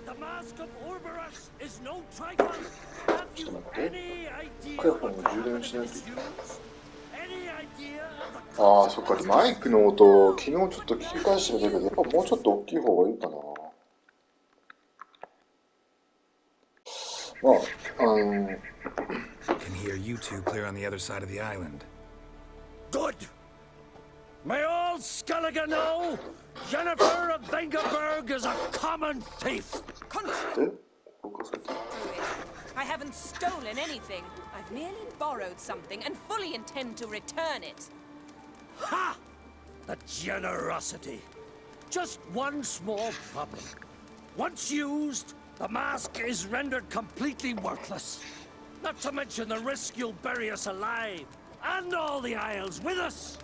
The mask of Orberus is no trifle. Have you any idea 火薬も what 充電 it しない is と。 used? Any idea of the ああ、そっか。マイクの音、昨日ちょっと聞き返してみたけど、やっぱもうちょっと大きい方がいいかな。まあ、Can hear you two clear on the other side of the island. Good. May all Skellige know Jennifer of Vengerberg is a common thief. で、僕はさっき I haven't stolen anything. I've merely borrowed something and fully intend to return it. Ha! The generosity. Just one small problem. Once used, the mask is rendered completely worthless. Not to mention the risk you'll bury us alive, and all the Isles with us.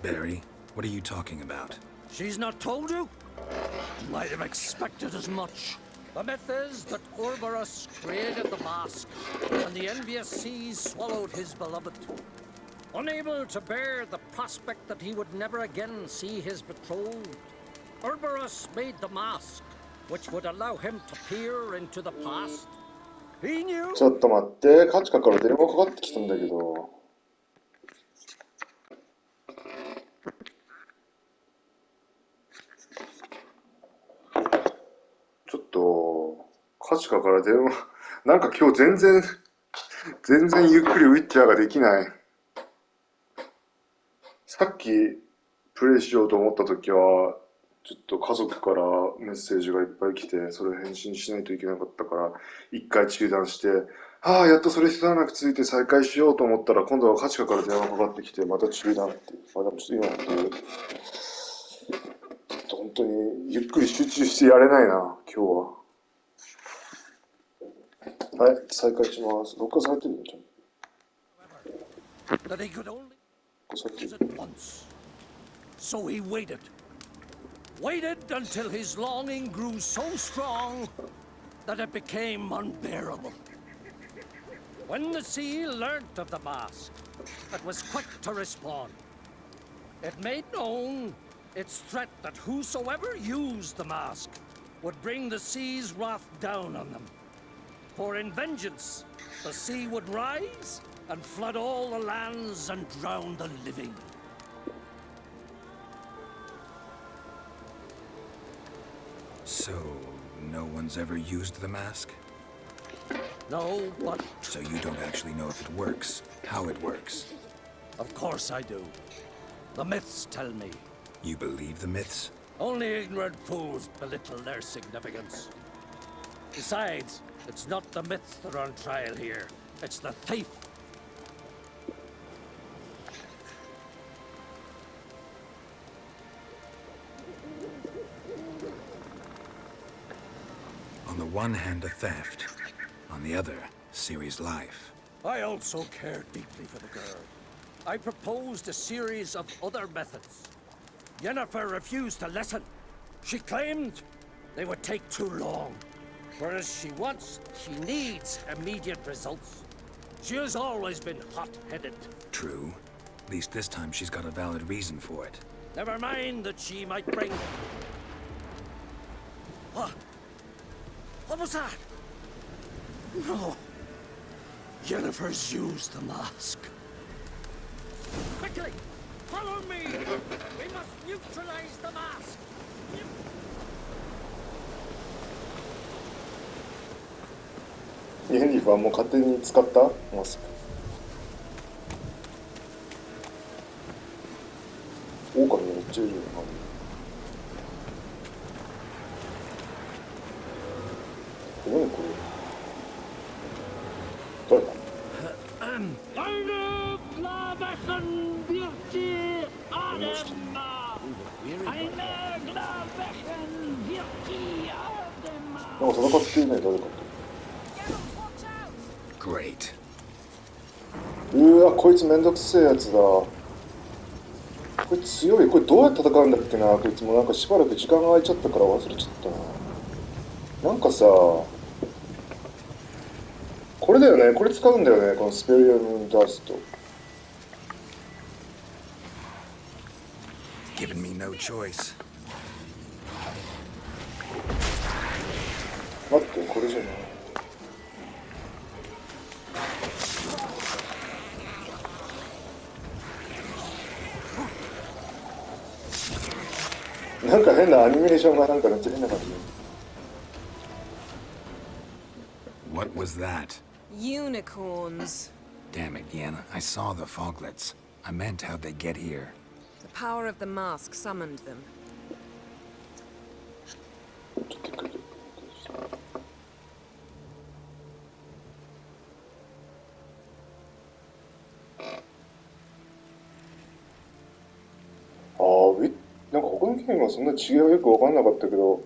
Barry, what are you talking about? She's not told you? Might have expected as much. The myth is that Orberus created the mask, and the envious seas swallowed his beloved. Unable to bear the prospect that he would never again see his betrothed, Orberus made the mask, which would allow him to peer into the past. He knew. ちょっと待って、カチカから電話かかってきたんだけど。ちょっと、カチカから電話、なんか今日全然ゆっくりウィッチャーができない。さっきプレイしようと思った時は、ちょっと家族からメッセージがいっぱい来て、それを返信しないといけなかったから、一回中断して、やっとそれ一段落ついて再開しようと思ったら、今度はカチカから電話かかってきて、また中断って。でもちょっと今っていう、ちょっと本当にゆっくり集中してやれないな、今日は。はい、再開します。録画されてるのちゃん That he could only と。さっき use it once. So he waited. Waited until his longing grew so strong that it became unbearable. When the sea learnt of the mask, it was quick to respond. It made known its threat that whosoever used the mask would bring the sea's wrath down on them. For in vengeance, the sea would rise and flood all the lands and drown the living. So, no one's ever used the mask? No, but So you don't actually know if it works, how it works. of course I do. The myths tell me. You believe the myths? Only ignorant fools belittle their significance. Besides, it's not the myths that are on trial here. It's the thief. On the one hand, a theft. On the other, Ciri's life. I also care deeply for the girl. I proposed a series of other methods. Yennefer refused to listen. She claimed they would take too long. Whereas she needs immediate results. She has always been hot-headed. True. At least this time she's got a valid reason for it. Never mind that she might bring... What? What was that? No. Yennefer's used the mask. Quickly! Follow me! We must neutralize the mask! イエンリフはもう勝手に使ったマスク。狼めっちゃいるよな。何これ誰だ なんか戦ってるね、誰かと。 Great. こいつめんどくせえやつだ。これ強い。これどうやって戦うんだっけな。こいつもなんかしばらく時間が空いちゃったから忘れちゃったな。なんかさ、これだよね。これ使うんだよね。このスペリアムダスト。 Giving me no choice. 待って、これじゃない。なんか変なアニメーションがなんかめっちゃ変な感じ。 What was that? Unicorns. Damn it, Yen. I saw the foglets. I meant how'd they get here. The power of the mask summoned them. ちょっと一回なんか他のゲームはそんな違いはよく分かんなかったけど、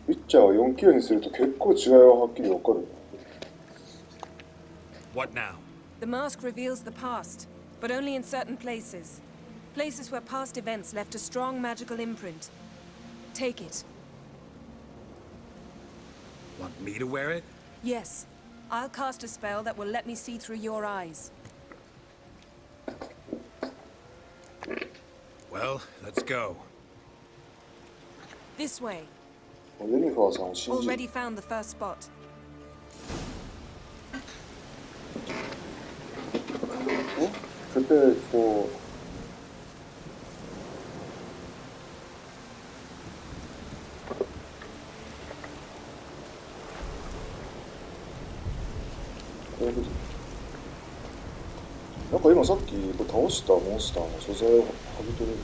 ウィッチャーは4級にすると結構違いははっきり分かる。 What now? The mask reveals the past, but only in certain places. Places where past events left a strong magical imprint. Take it. Want me to wear it? Yes. I'll cast a spell that will let me see through your eyes. Well, let's go. This way. ユニファーさんを信じる。 Already found the first spot. prepare for なんか今さっき倒したモンスターの素材を剥ぎ取れる。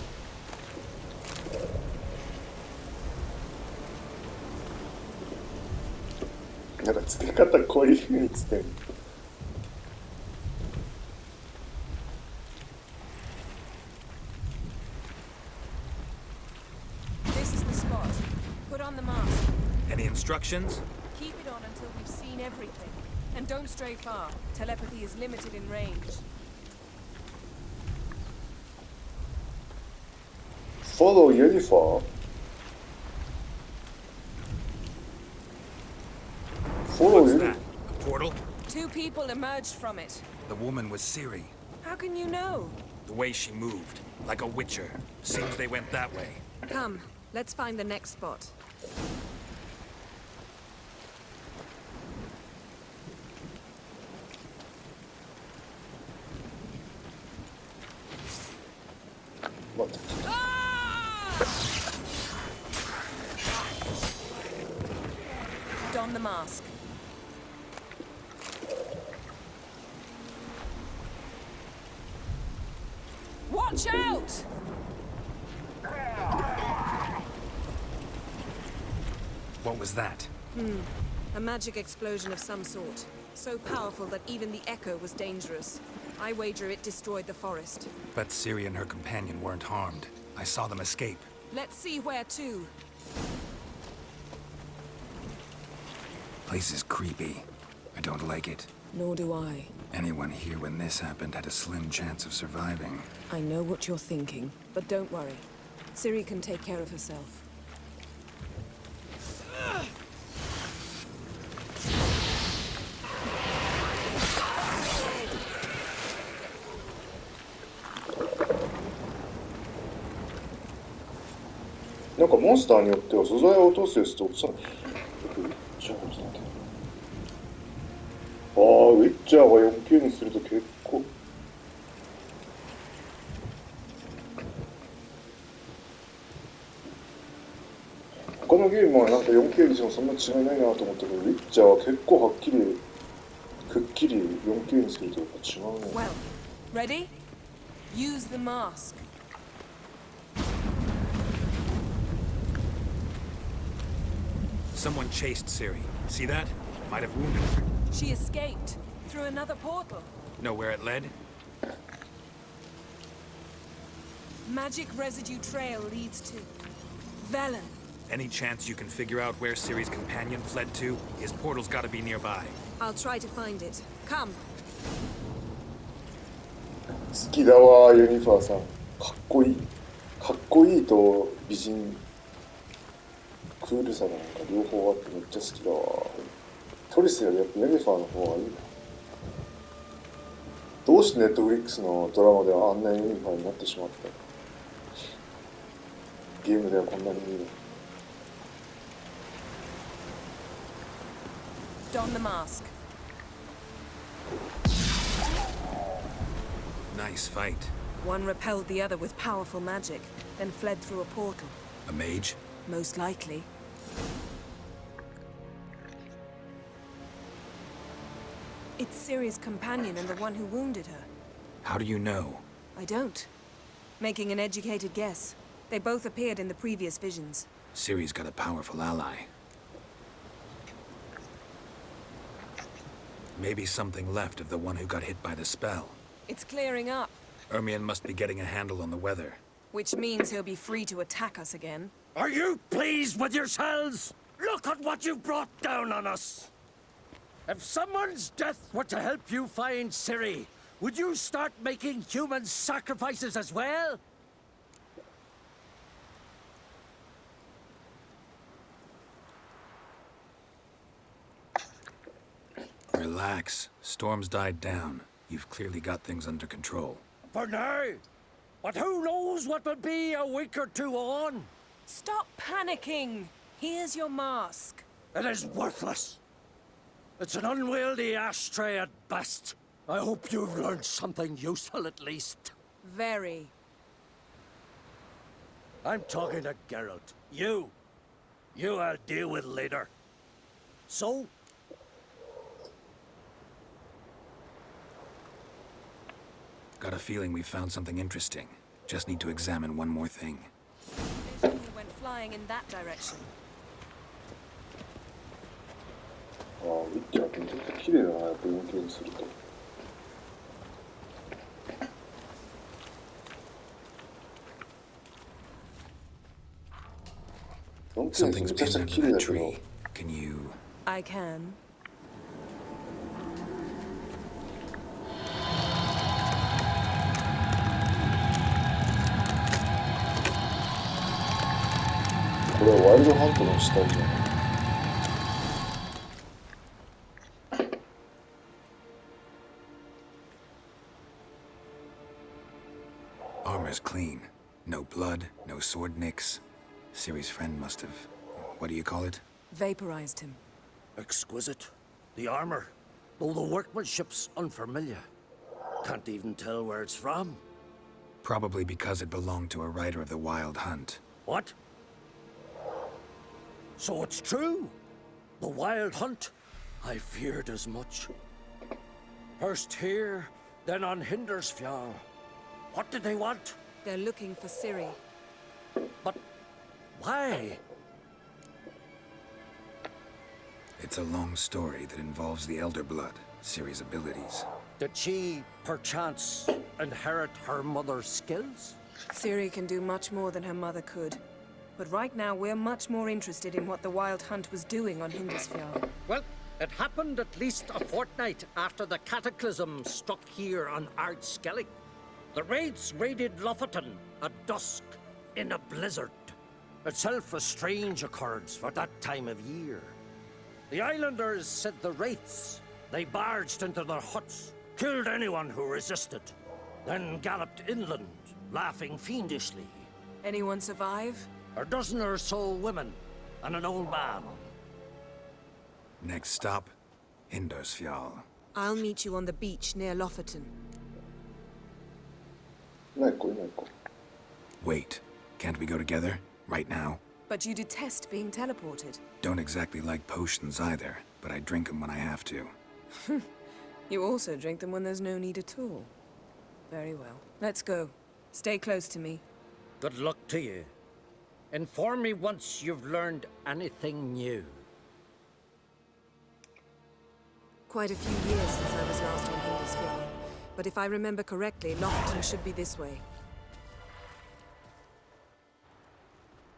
なんか付け方こういう風につける。 This is the spot. Put on the mask. Any instructions? Keep it on until we've seen everything. And don't stray far. Telepathy is limited in range. Follow Unifor. Follow What's Unifor. that? A portal? 2 people emerged from it. The woman was Ciri. How can you know? The way she moved, like a witcher. Seems they went that way. Come, let's find the next spot. What? Don the mask. Watch out! What was that? A magic explosion of some sort. So powerful that even the echo was dangerous. I wager it destroyed the forest. But Ciri and her companion weren't harmed. I saw them escape. Let's see where to. Place is creepy. I don't like it. Nor do I. Anyone here when this happened had a slim chance of surviving. I know what you're thinking, but don't worry. Ciri can take care of herself. Like モンスターによっては素材を落とすやつと落とさない。じゃあ、ちょっと待って。ああ、ウィッチャーが4級にすると結構。他のゲームはなんか4級にしてもそんな違いないなと思ったけど、ウィッチャーは結構はっきり、くっきり4級にするとやっぱ違うね。Well, ready? Use the mask. Someone chased Ciri. See that? Might have wounded her. She escaped through another portal. Know where it led? Magic residue trail leads to Velen. Any chance you can figure out where Ciri's companion fled to? His portal's gotta be nearby. I'll try to find it. Come. 好きだわ、ユニファーさん。かっこいい。かっこいいと美人。クールさなんか両方あってめっちゃ好きだわ。トリスよりやっぱユニファーの方がいいな。どうしてネットフリックスのドラマではあんなユニファーになってしまった。ゲームではこんなにいいの。Don the mask. Nice fight. One repelled the other with powerful magic, then fled through a portal. A mage? Most likely. It's Ciri's companion and the one who wounded her. How do you know? I don't. Making an educated guess. They both appeared in the previous visions. Ciri's got a powerful ally. Maybe something left of the one who got hit by the spell. It's clearing up, Ermion must be getting a handle on the weather. which means he'll be free to attack us again. Are you pleased with yourselves? Look at what you brought down on us. If someone's death were to help you find Ciri, would you start making human sacrifices as well? Relax. Storm's died down. You've clearly got things under control. For now. But who knows what will be a week or two on? Stop panicking! Here's your mask. It is worthless. It's an unwieldy ashtray at best. I hope you've learned something useful at least. Very. I'm talking to Geralt. You I'll deal with later. So? Got a feeling we found something interesting. Just need to examine one more thing. Vision he went flying in that direction. ああ、ウィッチはめちゃくちゃ綺麗だな、やっぱ 4K にすると。4K にすると Something's めちゃくちゃ pinned 綺 under 麗だ that けど。 tree. Can you... I can.これはワイルドハントの死体じゃん。Armor's clean. No blood, no sword nicks. Ciri's friend must have... What do you call it? Vaporized him. Exquisite. The armor, though the workmanship's unfamiliar. Can't even tell where it's from. Probably because it belonged to a rider of the Wild Hunt. What? So it's true? The Wild Hunt? I feared as much. First here, then on Hindersfjall. What did they want? They're looking for Ciri. But why? It's a long story that involves the Elder Blood, Ciri's abilities. Did she, perchance, inherit her mother's skills? Ciri can do much more than her mother could. But right now, we're much more interested in what the Wild Hunt was doing on Hindersfjall. Well, it happened at least a fortnight after the cataclysm struck here on Ard Skellig. The raids raided Lofoten at dusk in a blizzard. Itself a strange occurrence for that time of year. The islanders said the wraiths. They barged into their huts, killed anyone who resisted, then galloped inland, laughing fiendishly. Anyone survive? A dozen or so women and an old man. Next stop, Hindersfjall. I'll meet you on the beach near Lofoten. ない子いない子。 Wait, can't we go together? Right now? But you detest being teleported. Don't exactly like potions either, but I drink them when I have to. You also drink them when there's no need at all. Very well. Let's go. Stay close to me. Good luck to you. Inform me once you've learned anything new. Quite a few years since I was last on Hindersfjall. But if I remember correctly, Lofoten should be this way.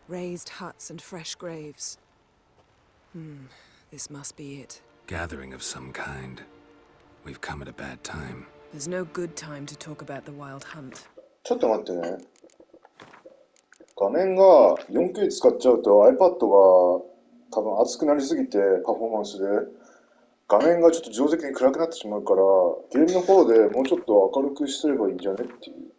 Raised huts and fresh graves. This must be it. Gathering of some kind. We've come at a bad time. There's no good time to talk about the Wild Hunt. ちょっと待ってね。画面が 4K 使っちゃうと iPad が多分熱くなりすぎてパフォーマンスで画面がちょっと自動的に暗くなってしまうからゲームの方でもうちょっと明るくすればいいんじゃねっていう。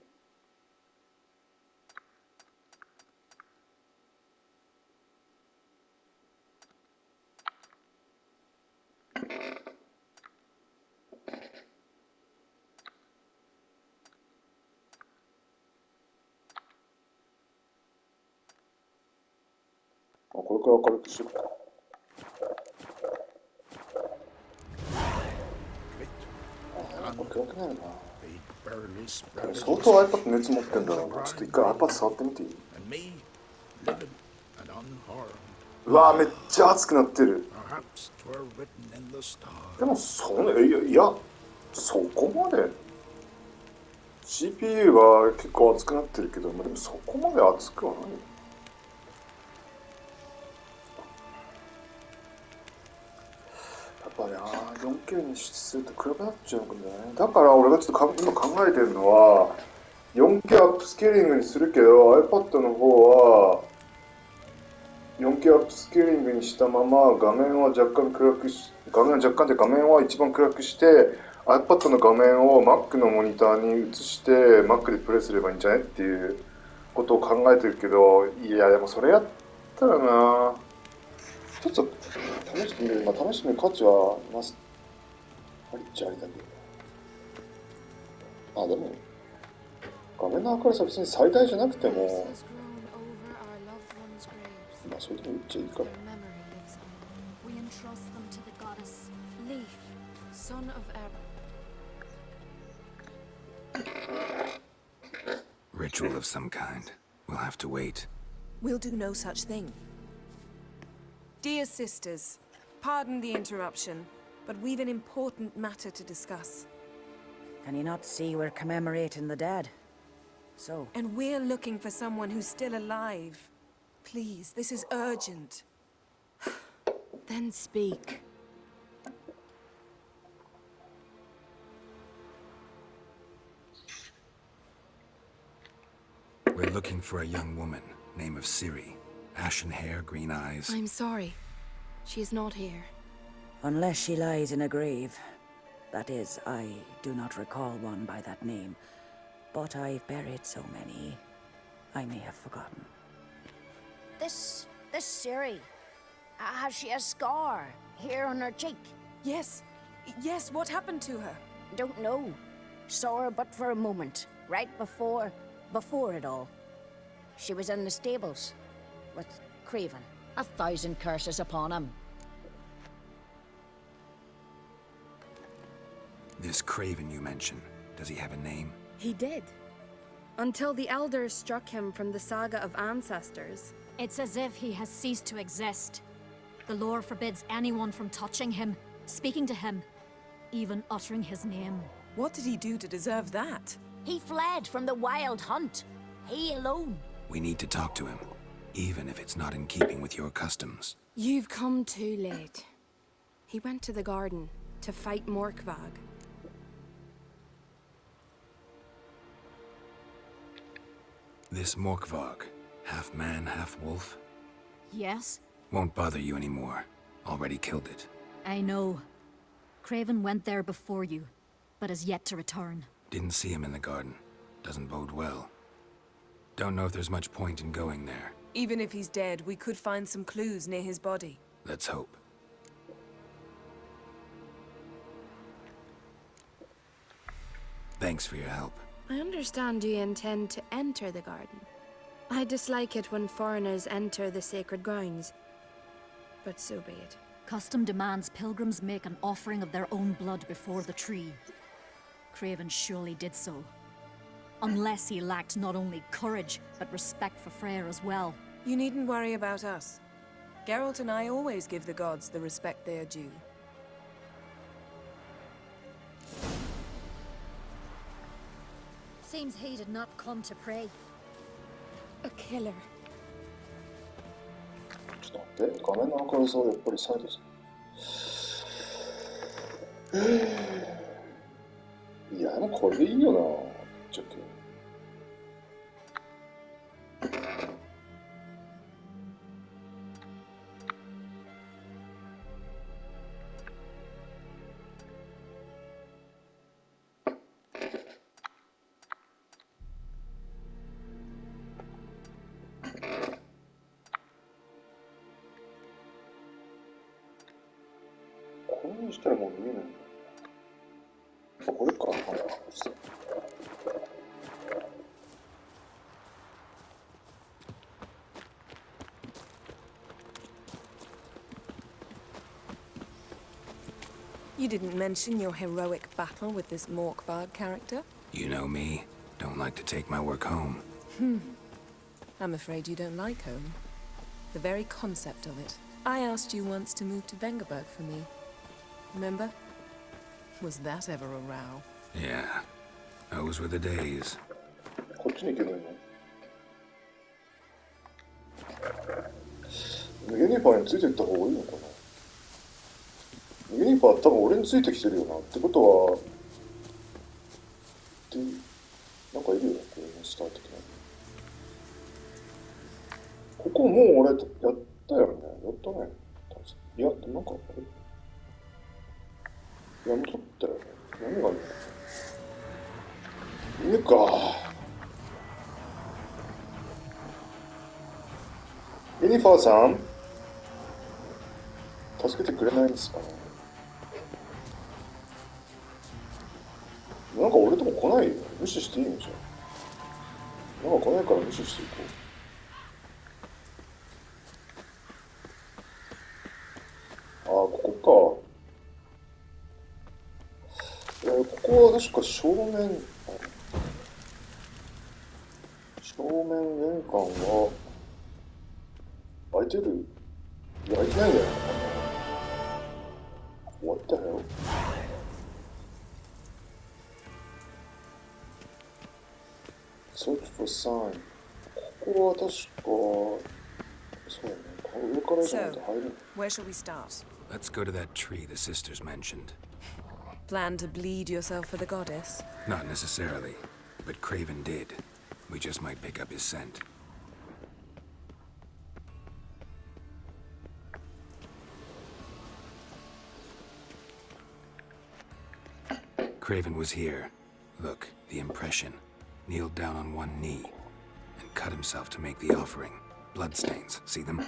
これから明るくしようか。 これ暗くなるな。 They barely でも sprouted 相当 iPad 熱持ってんだろうな。ちょっと一回 iPad 触ってみていい？ and me living and unharmed. うわー、めっちゃ熱くなってる。 Perhaps 'twere written in the stars. でもいやそこまで CPU が結構熱くなってるけど、でもそこまで熱くはない。やっぱね、4K にすると暗くなっちゃうんだよね。だから俺がちょっと今考えてるのは 4K アップスケーリングにするけど iPad の方は 4K アップスケーリングにしたまま画面は若干暗くし、画面は一番暗くして iPad の画面を Mac のモニターに移して Mac でプレイすればいいんじゃないっていうことを考えてるけど、いやでもそれやったらな、ちょっと試してみる、試してみる価値はありっちゃありだけど、でも画面の明るさ別に最大じゃなくても、それでもいっちゃいいか。 We entrust them to the goddess Leaf, son of Ritual of some kind. We'll have to wait. We'll do no such thing. Dear sisters, pardon the interruption, but we've an important matter to discuss. Can you not see we're commemorating the dead? So, And we're looking for someone who's still alive. Please, this is urgent. Then speak. We're looking for a young woman, name of Ciri. Ashen hair, green eyes. I'm sorry. She is not here. unless she lies in a grave. That is, I do not recall one by that name. But I've buried so many, I may have forgotten. This Ciri, has she a scar here on her cheek? Yes, what happened to her? Don't know. Saw her but for a moment, right before it all. She was in the stables with Craven. 1,000 curses upon him. This Craven you mention, does he have a name? He did. Until the Elders struck him from the Saga of Ancestors. It's as if he has ceased to exist. The lore forbids anyone from touching him, speaking to him, even uttering his name. What did he do to deserve that? He fled from the Wild Hunt. He alone. We need to talk to him, even if it's not in keeping with your customs. You've come too late. He went to the garden to fight Morkvag. This Morkvag, half man, half wolf, Yes, won't bother you anymore. Already killed it. I know. Craven went there before you, but is yet to return. Didn't see him in the garden. Doesn't bode well. Don't know if there's much point in going there. Even if he's dead, we could find some clues near his body. Let's hope. Thanks for your help. I understand you intend to enter the garden. I dislike it when foreigners enter the sacred grounds. But so be it. Custom demands pilgrims make an offering of their own blood before the tree. Craven surely did so. Unless he lacked not only courage, but respect for Freyr as well. You needn't worry about us. Geralt and I always give the gods the respect they are due. Seems he did not come to pray. A killer. ちょっと待って、画面の明るさをやっぱり再度する。いや、もうこれでいいよな、ちょっと。これにしたらもう見えないんだ。これか。You didn't mention your heroic battle with this Morkbard character. You know me. Don't like to take my work home. I'm afraid you don't like home. The very concept of it. I asked you once to move to Vengerberg for me. Remember? Was that ever a row? Yeah. Those were the days. こっちに行けばいいの？ユニファーについていった方がいいのかな。ユニファー多分俺についてきてるよな。ってことは、なんかいるよね、これね、スター的な。ここもう俺やったよね。やったね。いや、なんか、いや、もう取ったよね。何がいいの？犬か。ユニファーさん助けてくれないんですかね。なんか俺とこ来ないよ。無視していいのじゃん。なんか来ないから無視していこう。ここか。ここは確か正面玄関は開いてる？いや、開いてないんだよ。What the hell? Search for sign. ここは確か、そうだね。上からじゃないと入れない。Where shall we start? Let's go to that tree the sisters mentioned. Plan to bleed yourself for the goddess? Not necessarily, but Craven did. We just might pick up his scent. Craven was here. Look, the impression. Kneeled down on one knee and cut himself to make the offering. Bloodstains, see them?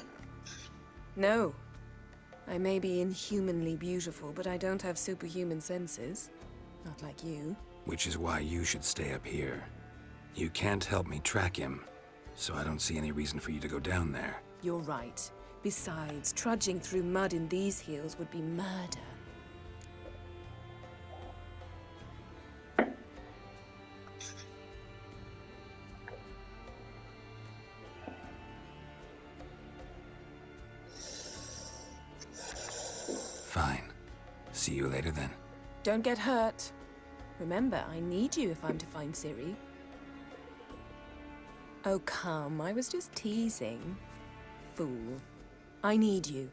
No. I may be inhumanly beautiful, but I don't have superhuman senses. Not like you. Which is why you should stay up here. You can't help me track him, so I don't see any reason for you to go down there. You're right. Besides, trudging through mud in these heels would be murder. Fine. See you later then. Don't get hurt. Remember, I need you if I'm to find Ciri. Oh, come. I was just teasing. Fool. I need you.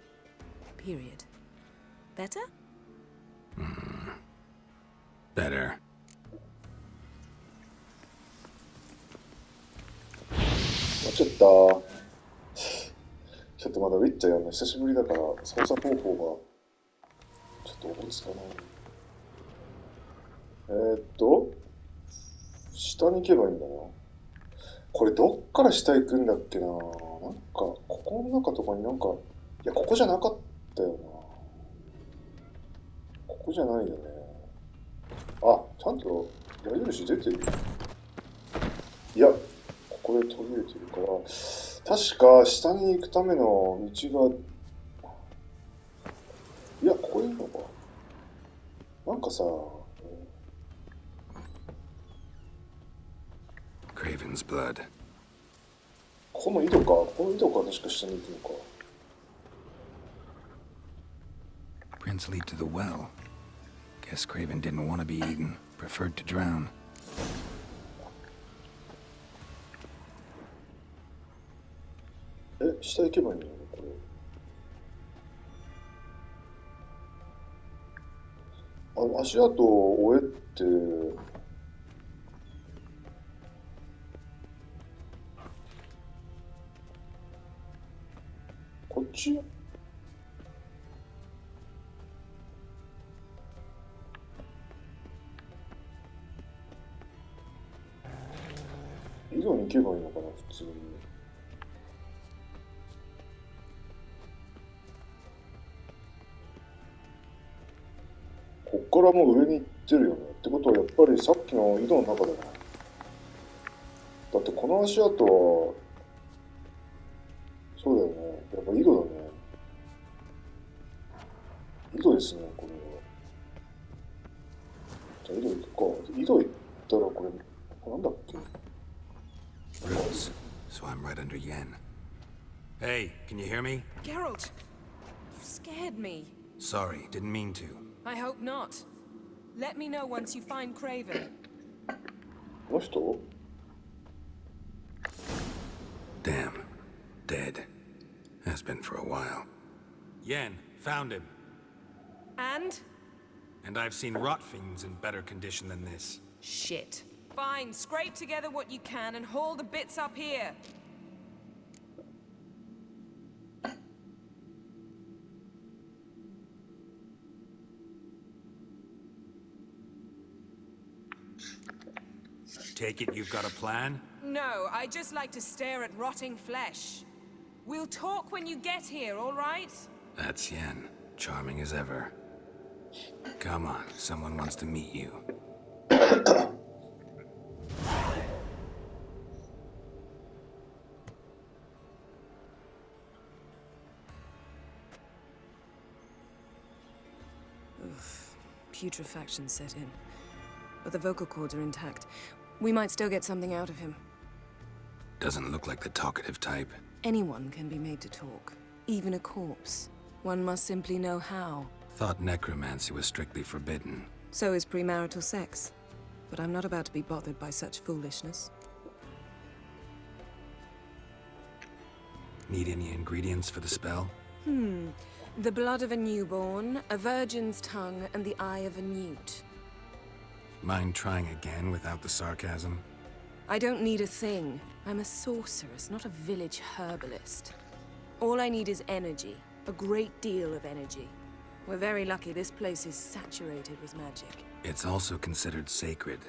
Period. Better? Better. ちょっとまだウィッチャーやるの久しぶりだから操作方法がちょっとおぼつかない。下に行けばいいんだな。これどっから下行くんだっけな。なんかここの中とかになんか、いやここじゃなかったよな。ここじゃないよね。あ、ちゃんと矢印出てる。いや、ここで途切れてるから、確か下に行くための道が、いや、ここでいいのか。なんかさ、Craven's blood. この井戸か。この井戸から確か下に行くのか。Prints lead to the well. Guess Craven didn't want to be eaten. Preferred to drown. 下行けばいいんだよね、これ。足跡を終えて、こっち井戸に行けばいいのかな、普通に。こっからもう上に行ってるよね。ってことはやっぱりさっきの井戸の中だよね。だってこの足跡は、そうだよね。やっぱ井戸だね。井戸ですね、これは。井戸行ったらこれ、なんだっけ Roots, so I'm right under Yen. Hey, can you hear me? Geralt! You scared me. Sorry, didn't mean to. I hope not. Let me know once you find Craven. この人 Damn. Dead. Has been for a while. Yen, found him. And? And I've seen rot fiends in better condition than this. Shit. Fine, scrape together what you can and haul the bits up here. Take it you've got a plan? No, I just like to stare at rotting flesh. We'll talk when you get here, all right? That's Yen. Charming as ever. Come on, someone wants to meet you. Putrefaction set in. But the vocal cords are intact. We might still get something out of him. Doesn't look like the talkative type. Anyone can be made to talk. Even a corpse. One must simply know how. Thought necromancy was strictly forbidden. So is premarital sex. But I'm not about to be bothered by such foolishness. Need any ingredients for the spell? The blood of a newborn, a virgin's tongue, and the eye of a newt. Mind trying again without the sarcasm? I don't need a thing. I'm a sorceress, not a village herbalist. All I need is energy. A great deal of energy. We're very lucky this place is saturated with magic. It's also considered sacred.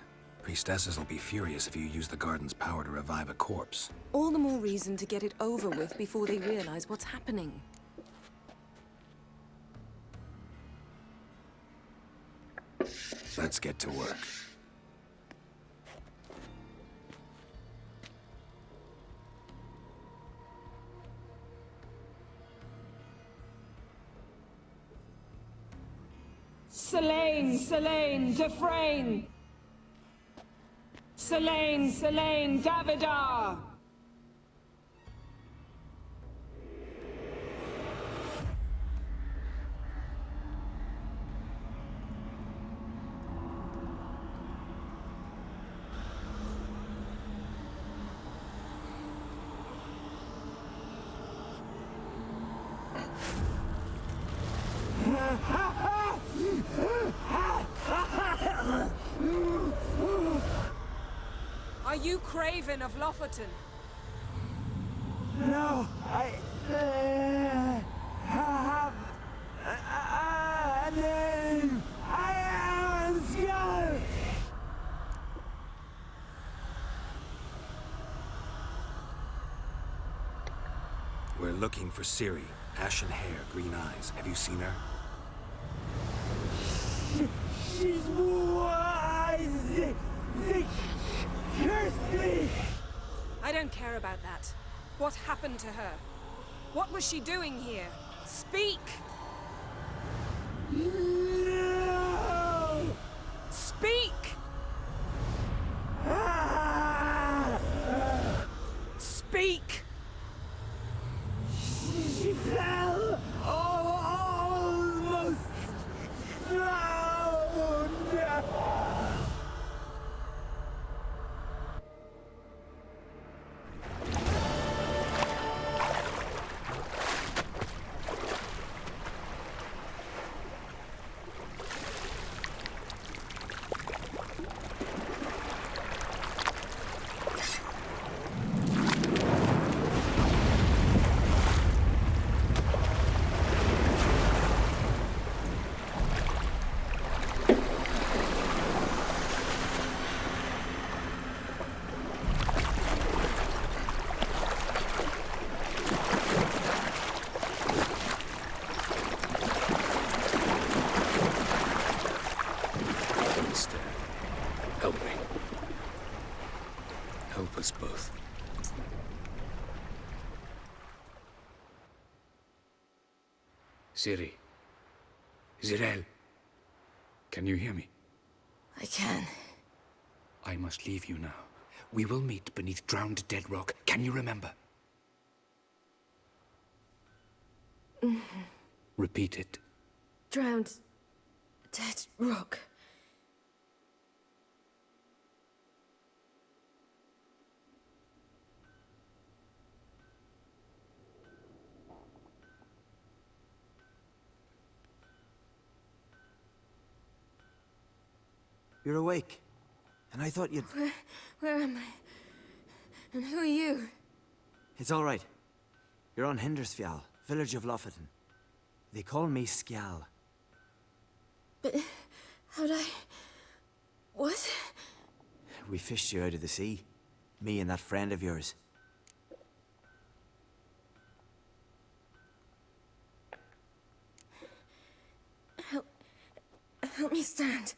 Priestesses will be furious if you use the garden's power to revive a corpse. All the more reason to get it over with before they realize what's happening. Let's get to work. Selene, Selene, Dufresne! Selene, Selene, Davidar! Are you Craven of Lofoten? No, I have a name. I am a Skull. We're looking for Ciri. Ashen hair, green eyes. Have you seen her? She's wise. They cursed me. I don't care about that. What happened to her? What was she doing here? Speak! No. Speak! Speak! She fell almost drowned. Help me. Help us both. Ciri. Zirael. Can you hear me? I can. I must leave you now. We will meet beneath drowned dead rock. Can you remember? Repeat it. Drowned. Dead rock. You're awake. And I thought you'd... Where am I? And who are you? It's all right. You're on Hindersfjall, village of Lofoten. They call me Skjal. But how'd I... What? We fished you out of the sea. Me and that friend of yours. Help me stand.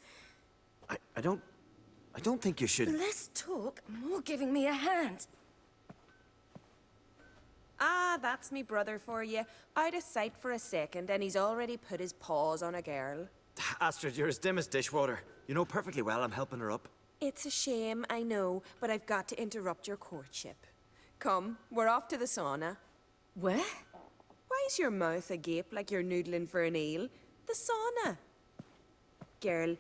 I don't think you should... Less talk, more giving me a hand. Ah, that's me brother for you. Out of sight for a second, and he's already put his paws on a girl. Astrid, you're as dim as dishwater. You know perfectly well I'm helping her up. It's a shame, I know, but I've got to interrupt your courtship. Come, we're off to the sauna. Where? Why's your mouth agape like you're noodling for an eel? The sauna. Girl,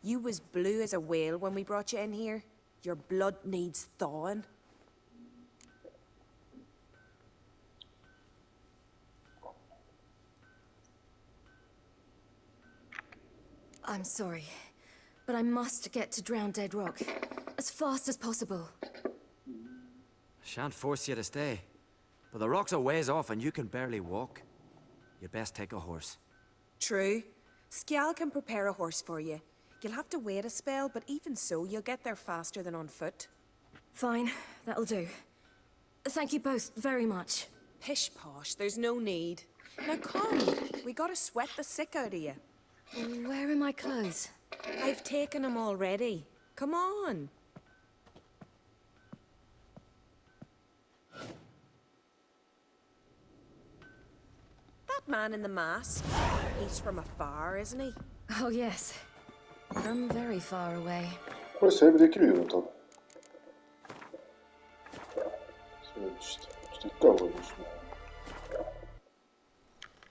you was blue as a whale when we brought you in here. Your blood needs thawing. I'm sorry, but I must get to Drowned Dead Rock as fast as possible. Shan't force you to stay. But the rock's a ways off and you can barely walk. You'd best take a horse. True. Skjal can prepare a horse for you. You'll have to wait a spell, but even so, you'll get there faster than on foot. Fine, that'll do. Thank you both very much. Pish posh, there's no need. Now come, we gotta sweat the sick out of you. Where are my clothes? I've taken them already. Come on. That man in the mask, he's from afar, isn't he? Oh yes, from very far away. これセーブできるよね、多分。そうちょっと一回終わりにします。